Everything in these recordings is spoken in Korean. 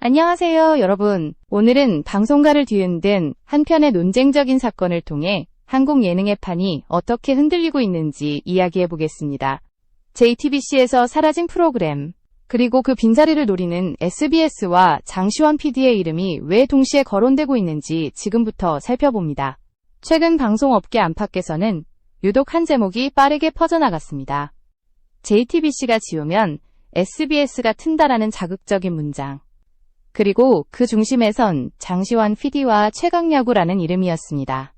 안녕하세요, 여러분. 오늘은 방송가를 뒤흔든 한 편의 논쟁적인 사건을 통해 한국 예능의 판이 어떻게 흔들리고 있는지 이야기해 보겠습니다. JTBC에서 사라진 프로그램, 그리고 그 빈자리를 노리는 SBS와 장시원 PD의 이름이 왜 동시에 거론되고 있는지 지금부터 살펴봅니다. 최근 방송업계 안팎에서는 유독 한 제목이 빠르게 퍼져나갔습니다. JTBC가 지우면 SBS가 튼다라는 자극적인 문장. 그리고 그 중심에선 장시환 PD와 최강야구라는 이름이었습니다.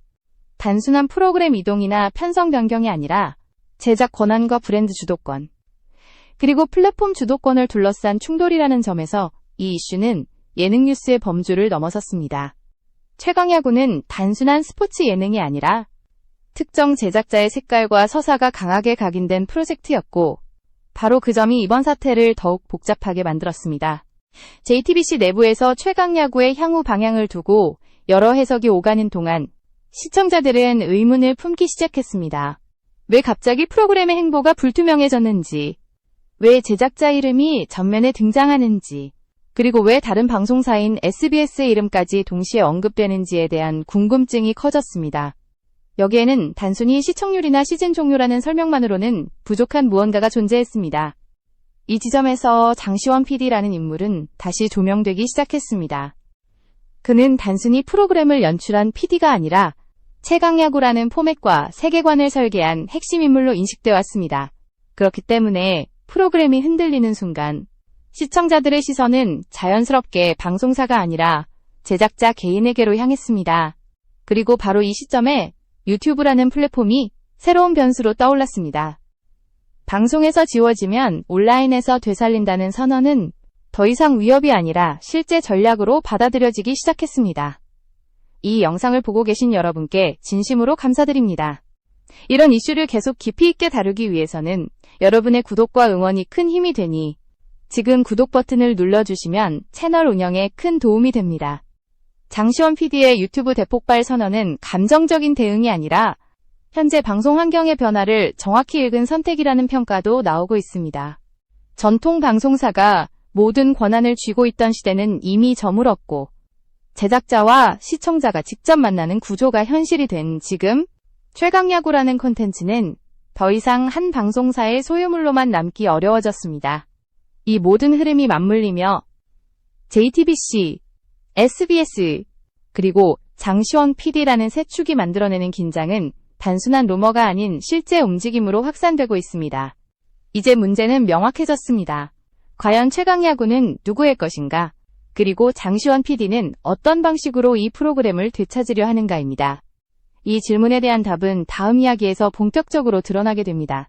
단순한 프로그램 이동이나 편성 변경이 아니라 제작 권한과 브랜드 주도권, 그리고 플랫폼 주도권을 둘러싼 충돌이라는 점에서 이 이슈는 예능 뉴스의 범주를 넘어섰습니다. 최강야구는 단순한 스포츠 예능이 아니라 특정 제작자의 색깔과 서사가 강하게 각인된 프로젝트였고, 바로 그 점이 이번 사태를 더욱 복잡하게 만들었습니다. JTBC 내부에서 최강야구의 향후 방향을 두고 여러 해석이 오가는 동안 시청자들은 의문을 품기 시작했습니다. 왜 갑자기 프로그램의 행보가 불투명해졌는지, 왜 제작자 이름이 전면에 등장하는지, 그리고 왜 다른 방송사인 SBS의 이름까지 동시에 언급되는지에 대한 궁금증이 커졌습니다. 여기에는 단순히 시청률이나 시즌 종료라는 설명만으로는 부족한 무언가가 존재했습니다. 이 지점에서 장시원 PD라는 인물은 다시 조명되기 시작했습니다. 그는 단순히 프로그램을 연출한 PD가 아니라 최강야구라는 포맷과 세계관을 설계한 핵심 인물로 인식돼 왔습니다. 그렇기 때문에 프로그램이 흔들리는 순간 시청자들의 시선은 자연스럽게 방송사가 아니라 제작자 개인에게로 향했습니다. 그리고 바로 이 시점에 유튜브라는 플랫폼이 새로운 변수로 떠올랐습니다. 방송에서 지워지면 온라인에서 되살린다는 선언은 더 이상 위협이 아니라 실제 전략으로 받아들여지기 시작했습니다. 이 영상을 보고 계신 여러분께 진심으로 감사드립니다. 이런 이슈를 계속 깊이 있게 다루기 위해서는 여러분의 구독과 응원이 큰 힘이 되니 지금 구독 버튼을 눌러주시면 채널 운영에 큰 도움이 됩니다. 장시원 PD의 유튜브 대폭발 선언은 감정적인 대응이 아니라 현재 방송 환경의 변화를 정확히 읽은 선택이라는 평가도 나오고 있습니다. 전통 방송사가 모든 권한을 쥐고 있던 시대는 이미 저물었고, 제작자와 시청자가 직접 만나는 구조가 현실이 된 지금, 최강야구라는 콘텐츠는 더 이상 한 방송사의 소유물로만 남기 어려워졌습니다. 이 모든 흐름이 맞물리며 JTBC, SBS, 그리고 장시원 PD라는 세 축이 만들어내는 긴장은 단순한 루머가 아닌 실제 움직임으로 확산되고 있습니다. 이제 문제는 명확해졌습니다. 과연 최강야구는 누구의 것인가? 그리고 장시원 PD는 어떤 방식으로 이 프로그램을 되찾으려 하는가입니다. 이 질문에 대한 답은 다음 이야기에서 본격적으로 드러나게 됩니다.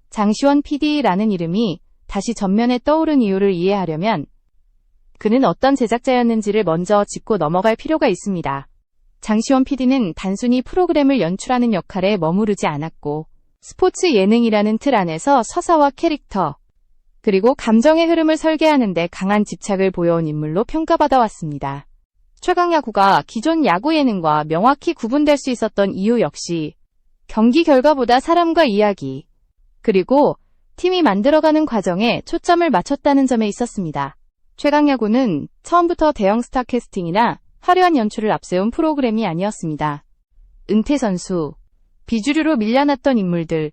장시원 PD라는 이름이 다시 전면에 떠오른 이유를 이해하려면 그는 어떤 제작자였는지를 먼저 짚고 넘어갈 필요가 있습니다. 장시원 PD는 단순히 프로그램을 연출하는 역할에 머무르지 않았고, 스포츠 예능이라는 틀 안에서 서사와 캐릭터, 그리고 감정의 흐름을 설계하는 데 강한 집착을 보여온 인물로 평가받아 왔습니다. 최강야구가 기존 야구 예능과 명확히 구분될 수 있었던 이유 역시 경기 결과보다 사람과 이야기, 그리고 팀이 만들어가는 과정에 초점을 맞췄다는 점에 있었습니다. 최강야구는 처음부터 대형 스타 캐스팅이나 화려한 연출을 앞세운 프로그램이 아니었습니다. 은퇴 선수, 비주류로 밀려났던 인물들,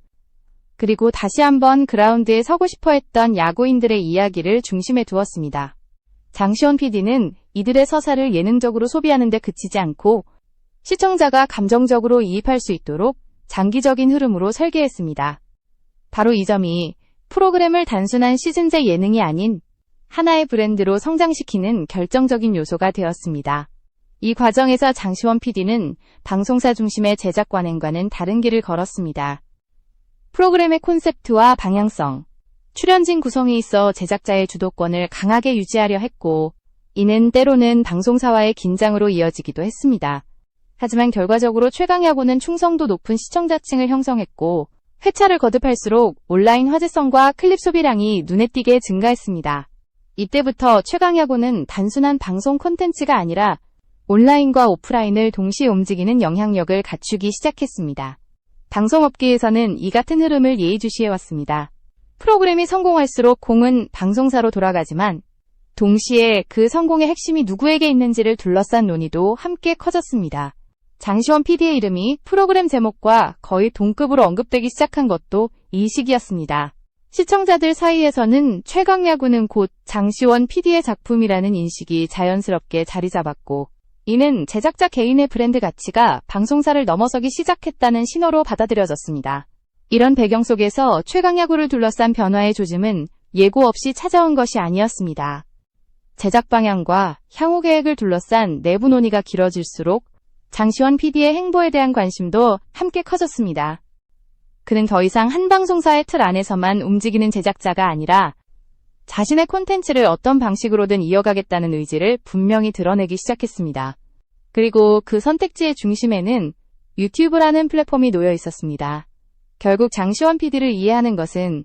그리고 다시 한번 그라운드에 서고 싶어 했던 야구인들의 이야기를 중심에 두었습니다. 장시원 PD는 이들의 서사를 예능적으로 소비하는 데 그치지 않고 시청자가 감정적으로 이입할 수 있도록 장기적인 흐름으로 설계했습니다. 바로 이 점이 프로그램을 단순한 시즌제 예능이 아닌 하나의 브랜드로 성장시키는 결정적인 요소가 되었습니다. 이 과정에서 장시원 PD는 방송사 중심의 제작 관행과는 다른 길을 걸었습니다. 프로그램의 콘셉트와 방향성, 출연진 구성에 있어 제작자의 주도권을 강하게 유지하려 했고, 이는 때로는 방송사와의 긴장으로 이어지기도 했습니다. 하지만 결과적으로 최강야구는 충성도 높은 시청자층을 형성했고, 회차를 거듭할수록 온라인 화제성과 클립 소비량이 눈에 띄게 증가했습니다. 이때부터 최강야구는 단순한 방송 콘텐츠가 아니라 온라인과 오프라인을 동시에 움직이는 영향력을 갖추기 시작했습니다. 방송업계에서는 이 같은 흐름을 예의주시해왔습니다. 프로그램이 성공할수록 공은 방송사로 돌아가지만 동시에 그 성공의 핵심이 누구에게 있는지를 둘러싼 논의도 함께 커졌습니다. 장시원 PD의 이름이 프로그램 제목과 거의 동급으로 언급되기 시작한 것도 이 시기였습니다. 시청자들 사이에서는 최강야구는 곧 장시원 PD의 작품이라는 인식이 자연스럽게 자리 잡았고, 이는 제작자 개인의 브랜드 가치가 방송사를 넘어서기 시작했다는 신호로 받아들여졌습니다. 이런 배경 속에서 최강야구를 둘러싼 변화의 조짐은 예고 없이 찾아온 것이 아니었습니다. 제작 방향과 향후 계획을 둘러싼 내부 논의가 길어질수록 장시원 PD의 행보에 대한 관심도 함께 커졌습니다. 그는 더 이상 한 방송사의 틀 안에서만 움직이는 제작자가 아니라 자신의 콘텐츠를 어떤 방식으로든 이어가겠다는 의지를 분명히 드러내기 시작했습니다. 그리고 그 선택지의 중심에는 유튜브라는 플랫폼이 놓여 있었습니다. 결국 장시원 PD를 이해하는 것은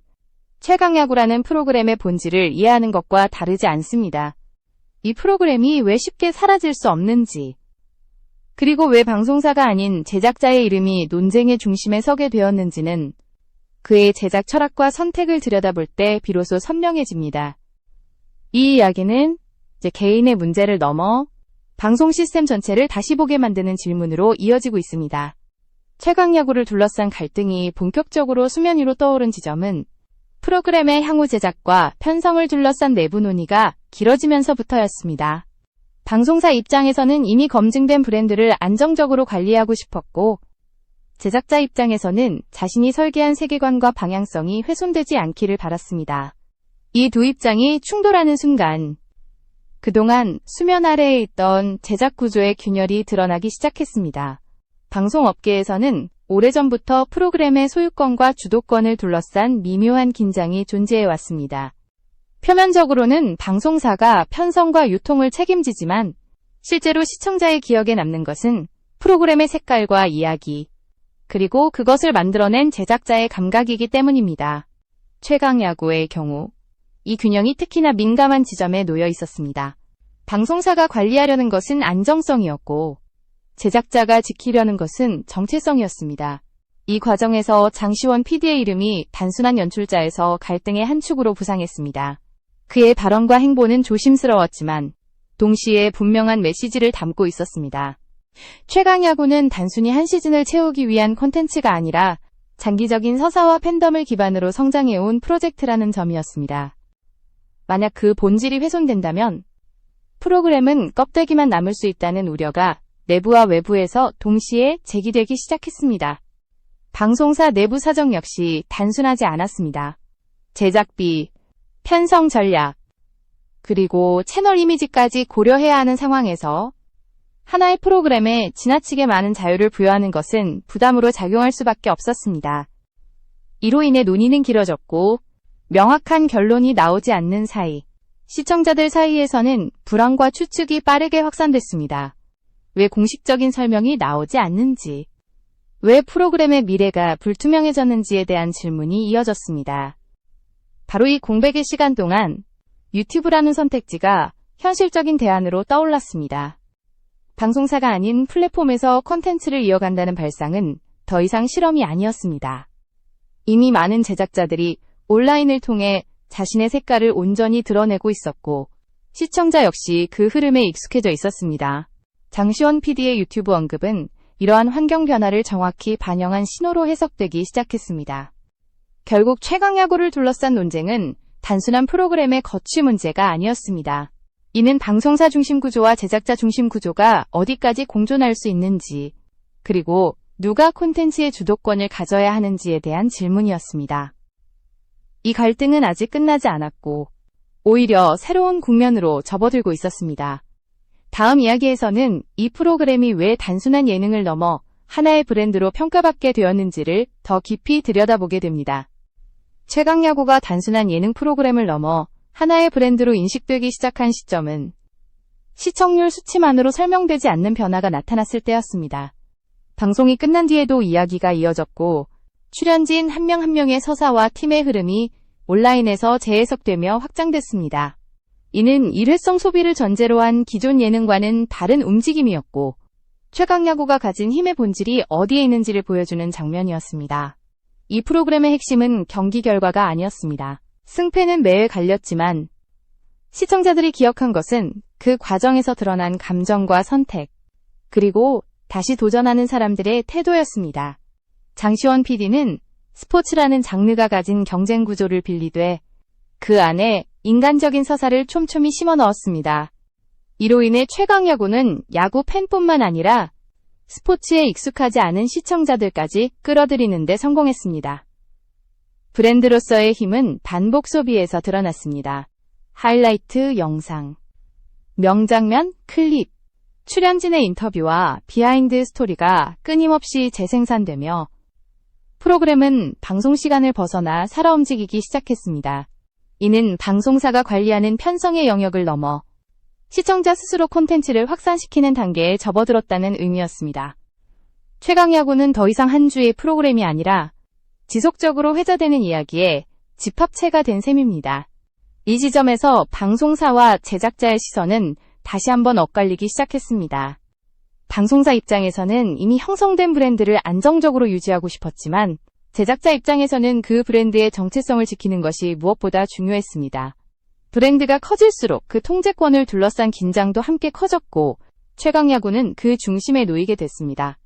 최강야구라는 프로그램의 본질을 이해하는 것과 다르지 않습니다. 이 프로그램이 왜 쉽게 사라질 수 없는지, 그리고 왜 방송사가 아닌 제작자의 이름이 논쟁의 중심에 서게 되었는지는 그의 제작 철학과 선택을 들여다볼 때 비로소 선명해집니다. 이 이야기는 이제 개인의 문제를 넘어 방송 시스템 전체를 다시 보게 만드는 질문으로 이어지고 있습니다. 최강야구를 둘러싼 갈등이 본격적으로 수면 위로 떠오른 지점은 프로그램의 향후 제작과 편성을 둘러싼 내부 논의가 길어지면서부터였습니다. 방송사 입장에서는 이미 검증된 브랜드를 안정적으로 관리하고 싶었고, 제작자 입장에서는 자신이 설계한 세계관과 방향성이 훼손되지 않기를 바랐습니다. 이 두 입장이 충돌하는 순간, 그동안 수면 아래에 있던 제작 구조의 균열이 드러나기 시작했습니다. 방송업계에서는 오래전부터 프로그램의 소유권과 주도권을 둘러싼 미묘한 긴장이 존재해왔습니다. 표면적으로는 방송사가 편성과 유통을 책임지지만 실제로 시청자의 기억에 남는 것은 프로그램의 색깔과 이야기, 그리고 그것을 만들어낸 제작자의 감각이기 때문입니다. 최강야구의 경우 이 균형이 특히나 민감한 지점에 놓여 있었습니다. 방송사가 관리하려는 것은 안정성이었고 제작자가 지키려는 것은 정체성이었습니다. 이 과정에서 장시원 PD의 이름이 단순한 연출자에서 갈등의 한 축으로 부상했습니다. 그의 발언과 행보는 조심스러웠지만 동시에 분명한 메시지를 담고 있었습니다. 최강야구는 단순히 한 시즌을 채우기 위한 콘텐츠가 아니라 장기적인 서사와 팬덤을 기반으로 성장해온 프로젝트라는 점이었습니다. 만약 그 본질이 훼손된다면 프로그램은 껍데기만 남을 수 있다는 우려가 내부와 외부에서 동시에 제기되기 시작했습니다. 방송사 내부 사정 역시 단순하지 않았습니다. 제작비, 편성 전략, 그리고 채널 이미지까지 고려해야 하는 상황에서 하나의 프로그램에 지나치게 많은 자유를 부여하는 것은 부담으로 작용할 수밖에 없었습니다. 이로 인해 논의는 길어졌고 명확한 결론이 나오지 않는 사이 시청자들 사이에서는 불안과 추측이 빠르게 확산됐습니다. 왜 공식적인 설명이 나오지 않는지, 왜 프로그램의 미래가 불투명해졌는지에 대한 질문이 이어졌습니다. 바로 이 공백의 시간 동안 유튜브라는 선택지가 현실적인 대안으로 떠올랐습니다. 방송사가 아닌 플랫폼에서 콘텐츠를 이어간다는 발상은 더 이상 실험이 아니었습니다. 이미 많은 제작자들이 온라인을 통해 자신의 색깔을 온전히 드러내고 있었고 시청자 역시 그 흐름에 익숙해져 있었습니다. 장시원 PD의 유튜브 언급은 이러한 환경 변화를 정확히 반영한 신호로 해석되기 시작했습니다. 결국 최강야구를 둘러싼 논쟁은 단순한 프로그램의 거취 문제가 아니었습니다. 이는 방송사 중심 구조와 제작자 중심 구조가 어디까지 공존할 수 있는지, 그리고 누가 콘텐츠의 주도권을 가져야 하는지에 대한 질문이었습니다. 이 갈등은 아직 끝나지 않았고 오히려 새로운 국면으로 접어들고 있었습니다. 다음 이야기에서는 이 프로그램이 왜 단순한 예능을 넘어 하나의 브랜드로 평가받게 되었는지를 더 깊이 들여다보게 됩니다. 최강야구가 단순한 예능 프로그램을 넘어 하나의 브랜드로 인식되기 시작한 시점은 시청률 수치만으로 설명되지 않는 변화가 나타났을 때였습니다. 방송이 끝난 뒤에도 이야기가 이어졌고 출연진 한 명 한 명의 서사와 팀의 흐름이 온라인에서 재해석되며 확장됐습니다. 이는 일회성 소비를 전제로 한 기존 예능과는 다른 움직임이었고 최강야구가 가진 힘의 본질이 어디에 있는지를 보여주는 장면이었습니다. 이 프로그램의 핵심은 경기 결과가 아니었습니다. 승패는 매일 갈렸지만 시청자들이 기억한 것은 그 과정에서 드러난 감정과 선택, 그리고 다시 도전하는 사람들의 태도였습니다. 장시원 PD는 스포츠라는 장르가 가진 경쟁 구조를 빌리되 그 안에 인간적인 서사를 촘촘히 심어 넣었습니다. 이로 인해 최강야구는 야구 팬뿐만 아니라 스포츠에 익숙하지 않은 시청자들까지 끌어들이는 데 성공했습니다. 브랜드로서의 힘은 반복 소비에서 드러났습니다. 하이라이트 영상, 명장면, 클립, 출연진의 인터뷰와 비하인드 스토리가 끊임없이 재생산되며 프로그램은 방송 시간을 벗어나 살아 움직이기 시작했습니다. 이는 방송사가 관리하는 편성의 영역을 넘어 시청자 스스로 콘텐츠를 확산시키는 단계에 접어들었다는 의미였습니다. 최강야구는 더 이상 한 주의 프로그램이 아니라 지속적으로 회자되는 이야기의 집합체가 된 셈입니다. 이 지점에서 방송사와 제작자의 시선은 다시 한번 엇갈리기 시작했습니다. 방송사 입장에서는 이미 형성된 브랜드를 안정적으로 유지하고 싶었지만 제작자 입장에서는 그 브랜드의 정체성을 지키는 것이 무엇보다 중요했습니다. 브랜드가 커질수록 그 통제권을 둘러싼 긴장도 함께 커졌고 최강야구는 그 중심에 놓이게 됐습니다.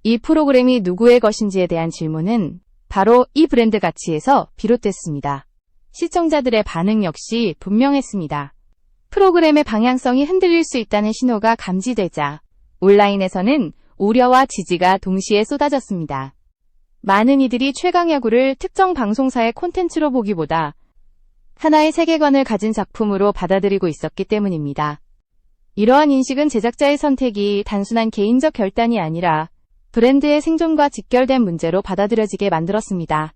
이 프로그램이 누구의 것인지에 대한 질문은 바로 이 브랜드 가치에서 비롯됐습니다. 시청자들의 반응 역시 분명했습니다. 프로그램의 방향성이 흔들릴 수 있다는 신호가 감지되자 온라인에서는 우려와 지지가 동시에 쏟아졌습니다. 많은 이들이 최강야구를 특정 방송사의 콘텐츠로 보기보다 하나의 세계관을 가진 작품으로 받아들이고 있었기 때문입니다. 이러한 인식은 제작자의 선택이 단순한 개인적 결단이 아니라 브랜드의 생존과 직결된 문제로 받아들여지게 만들었습니다.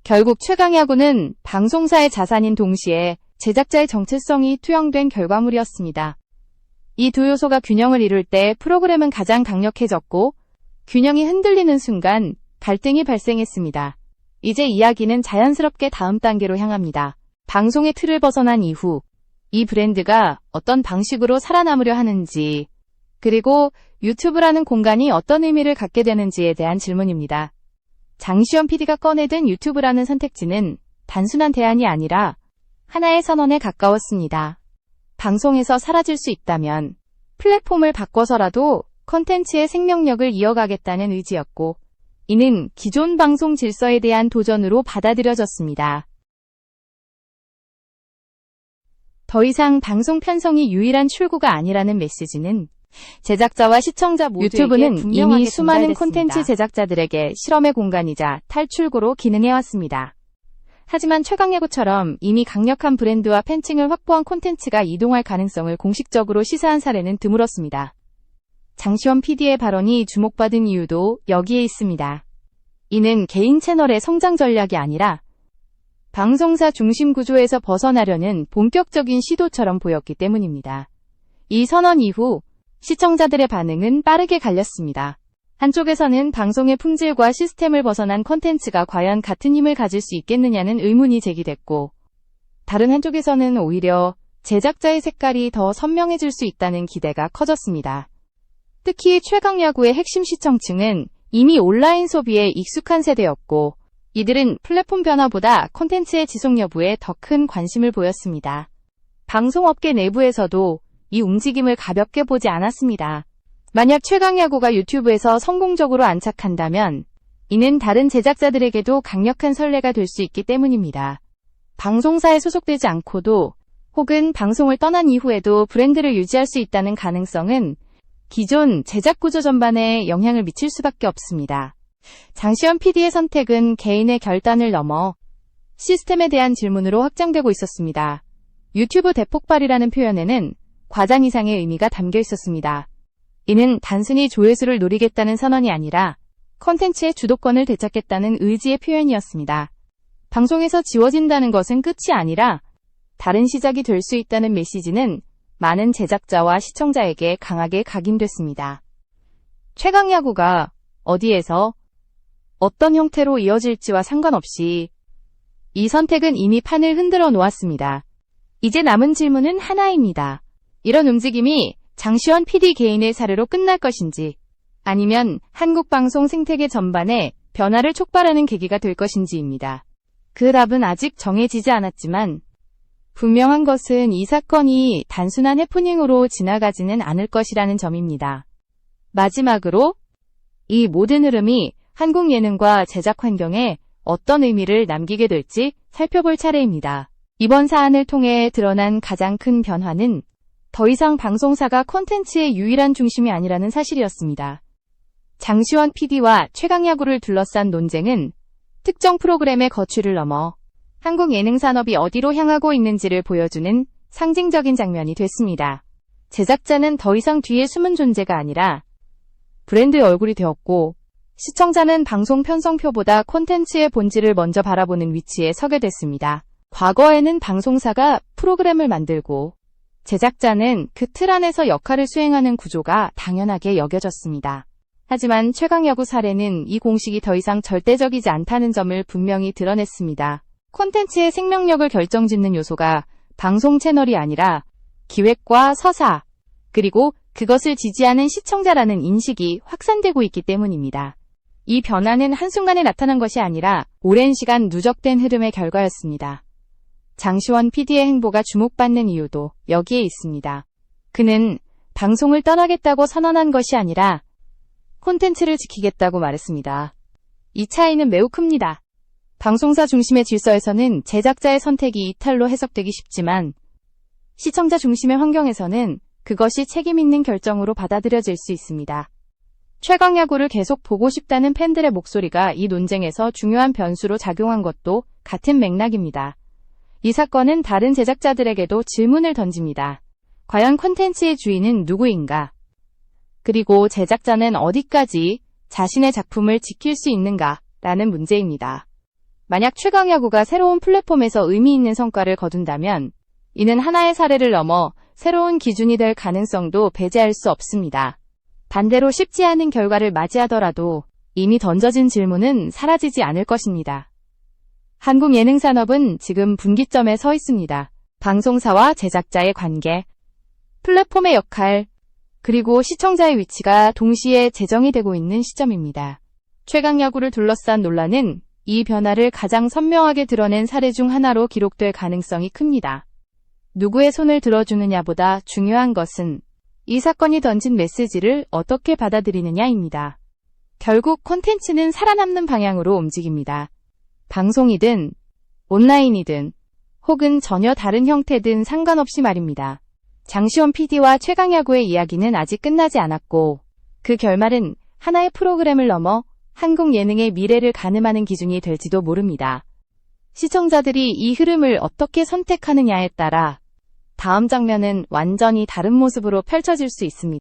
결국 최강야구는 방송사의 자산인 동시에 제작자의 정체성이 투영된 결과물이었습니다. 이 두 요소가 균형을 이룰 때 프로그램은 가장 강력해졌고 균형이 흔들리는 순간 갈등이 발생했습니다. 이제 이야기는 자연스럽게 다음 단계로 향합니다. 방송의 틀을 벗어난 이후 이 브랜드가 어떤 방식으로 살아남으려 하는지 그리고 유튜브라는 공간이 어떤 의미를 갖게 되는지에 대한 질문입니다. 장시원 PD가 꺼내든 유튜브라는 선택지는 단순한 대안이 아니라 하나의 선언에 가까웠습니다. 방송에서 사라질 수 있다면 플랫폼을 바꿔서라도 콘텐츠의 생명력을 이어가겠다는 의지였고 이는 기존 방송 질서에 대한 도전으로 받아들여졌습니다. 더 이상 방송 편성이 유일한 출구가 아니라는 메시지는 제작자와 시청자 모두에게 유튜브는 이미 수많은 콘텐츠 제작자들에게 실험의 공간이자 탈출구로 기능해왔습니다. 하지만 최강야구처럼 이미 강력한 브랜드와 팬층을 확보한 콘텐츠가 이동할 가능성을 공식적으로 시사한 사례는 드물었습니다. 장시원 PD의 발언이 주목받은 이유도 여기에 있습니다. 이는 개인 채널의 성장 전략이 아니라 방송사 중심 구조에서 벗어나려는 본격적인 시도처럼 보였기 때문입니다. 이 선언 이후 시청자들의 반응은 빠르게 갈렸습니다. 한쪽에서는 방송의 품질과 시스템을 벗어난 콘텐츠가 과연 같은 힘을 가질 수 있겠느냐는 의문이 제기됐고, 다른 한쪽에서는 오히려 제작자의 색깔이 더 선명해질 수 있다는 기대가 커졌습니다. 특히 최강야구의 핵심 시청층은 이미 온라인 소비에 익숙한 세대였고, 이들은 플랫폼 변화보다 콘텐츠의 지속 여부에 더 큰 관심을 보였습니다. 방송업계 내부에서도 이 움직임을 가볍게 보지 않았습니다. 만약 최강야구가 유튜브에서 성공적으로 안착한다면 이는 다른 제작자들에게도 강력한 선례가 될 수 있기 때문입니다. 방송사에 소속되지 않고도 혹은 방송을 떠난 이후에도 브랜드를 유지할 수 있다는 가능성은 기존 제작 구조 전반에 영향을 미칠 수밖에 없습니다. 장시원 PD의 선택은 개인의 결단을 넘어 시스템에 대한 질문으로 확장되고 있었습니다. 유튜브 대폭발이라는 표현에는 과장 이상의 의미가 담겨 있었습니다. 이는 단순히 조회수를 노리겠다는 선언이 아니라 콘텐츠의 주도권을 되찾겠다는 의지의 표현이었습니다. 방송에서 지워진다는 것은 끝이 아니라 다른 시작이 될 수 있다는 메시지는 많은 제작자와 시청자에게 강하게 각인됐습니다. 최강야구가 어디에서 어떤 형태로 이어질지와 상관없이 이 선택은 이미 판을 흔들어 놓았습니다. 이제 남은 질문은 하나입니다. 이런 움직임이 장시원 PD 개인의 사례로 끝날 것인지 아니면 한국 방송 생태계 전반에 변화를 촉발하는 계기가 될 것인지입니다. 그 답은 아직 정해지지 않았지만 분명한 것은 이 사건이 단순한 해프닝으로 지나가지는 않을 것이라는 점입니다. 마지막으로 이 모든 흐름이 한국 예능과 제작 환경에 어떤 의미를 남기게 될지 살펴볼 차례입니다. 이번 사안을 통해 드러난 가장 큰 변화는 더 이상 방송사가 콘텐츠의 유일한 중심이 아니라는 사실이었습니다. 장시원 PD와 최강야구를 둘러싼 논쟁은 특정 프로그램의 거취를 넘어 한국 예능 산업이 어디로 향하고 있는지를 보여주는 상징적인 장면이 됐습니다. 제작자는 더 이상 뒤에 숨은 존재가 아니라 브랜드의 얼굴이 되었고, 시청자는 방송 편성표보다 콘텐츠의 본질을 먼저 바라보는 위치에 서게 됐습니다. 과거에는 방송사가 프로그램을 만들고 제작자는 그 틀 안에서 역할을 수행하는 구조가 당연하게 여겨졌습니다. 하지만 최강야구 사례는 이 공식이 더 이상 절대적이지 않다는 점을 분명히 드러냈습니다. 콘텐츠의 생명력을 결정짓는 요소가 방송 채널이 아니라 기획과 서사, 그리고 그것을 지지하는 시청자라는 인식이 확산되고 있기 때문입니다. 이 변화는 한순간에 나타난 것이 아니라 오랜 시간 누적된 흐름의 결과였습니다. 장시원 PD의 행보가 주목받는 이유도 여기에 있습니다. 그는 방송을 떠나겠다고 선언한 것이 아니라 콘텐츠를 지키겠다고 말했습니다. 이 차이는 매우 큽니다. 방송사 중심의 질서에서는 제작자의 선택이 이탈로 해석되기 쉽지만 시청자 중심의 환경에서는 그것이 책임 있는 결정으로 받아들여질 수 있습니다. 최강야구를 계속 보고 싶다는 팬들의 목소리가 이 논쟁에서 중요한 변수로 작용한 것도 같은 맥락입니다. 이 사건은 다른 제작자들에게도 질문을 던집니다. 과연 콘텐츠의 주인은 누구인가? 그리고 제작자는 어디까지 자신의 작품을 지킬 수 있는가? 라는 문제입니다. 만약 최강야구가 새로운 플랫폼에서 의미 있는 성과를 거둔다면 이는 하나의 사례를 넘어 새로운 기준이 될 가능성도 배제할 수 없습니다. 반대로 쉽지 않은 결과를 맞이하더라도 이미 던져진 질문은 사라지지 않을 것입니다. 한국 예능 산업은 지금 분기점에 서 있습니다. 방송사와 제작자의 관계, 플랫폼의 역할, 그리고 시청자의 위치가 동시에 재정이 되고 있는 시점입니다. 최강야구를 둘러싼 논란은 이 변화를 가장 선명하게 드러낸 사례 중 하나로 기록될 가능성이 큽니다. 누구의 손을 들어주느냐보다 중요한 것은 이 사건이 던진 메시지를 어떻게 받아들이느냐입니다. 결국 콘텐츠는 살아남는 방향으로 움직입니다. 방송이든 온라인이든 혹은 전혀 다른 형태든 상관없이 말입니다. 장시원 PD와 최강야구의 이야기는 아직 끝나지 않았고 그 결말은 하나의 프로그램을 넘어 한국 예능의 미래를 가늠하는 기준이 될지도 모릅니다. 시청자들이 이 흐름을 어떻게 선택하느냐에 따라 다음 장면은 완전히 다른 모습으로 펼쳐질 수 있습니다.